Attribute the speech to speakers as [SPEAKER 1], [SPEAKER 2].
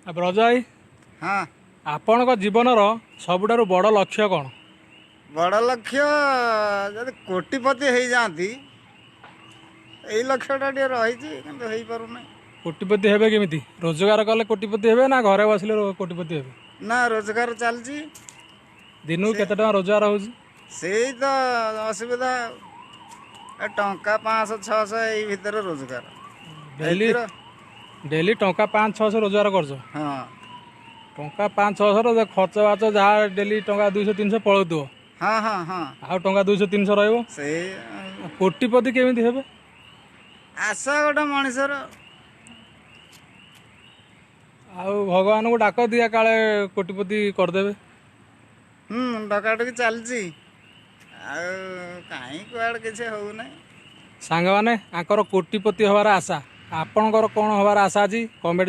[SPEAKER 1] ब्रज भाई
[SPEAKER 2] हाँ
[SPEAKER 1] आपण जीवनर सबुठारु बड़ लक्ष्य कौन?
[SPEAKER 2] बड़ लक्ष्य जब कोटिपति हो जाती यही लक्ष्यटा टे रही हो पारुना
[SPEAKER 1] कोटिपति हेबे केमिति? रोजगार कले कोटिपति हेबे ना घरे बसिले कोटिपति हेबे?
[SPEAKER 2] ना रोजगार चलती
[SPEAKER 1] दिनू
[SPEAKER 2] से
[SPEAKER 1] केते टका रोजगार होउची?
[SPEAKER 2] से तो असुविधा टंका 500-600 यही भितर रोजगार
[SPEAKER 1] डेली
[SPEAKER 2] एतिर
[SPEAKER 1] डेली टंका 500-600 रोजगार करछ?
[SPEAKER 2] हाँ
[SPEAKER 1] टंका 500-600 रो खर्च बाच जहाँ डेली टंका 200-300 पळौतो
[SPEAKER 2] हाँ हाँ हाँ
[SPEAKER 1] आ टंका 200-300 रहइबो।
[SPEAKER 2] से
[SPEAKER 1] कोटिपति केमिति हेबे?
[SPEAKER 2] आशा गोटे मनीषर
[SPEAKER 1] आउ भगवान को डाक दिया काले कोटिपति करदेबे।
[SPEAKER 2] डकाडकी चलती कहीं कुआड़े किसी होना
[SPEAKER 1] सांग माने आंकर कोटिपति हवार आशा आपणकर कौन हवार आशा अछि कमेंट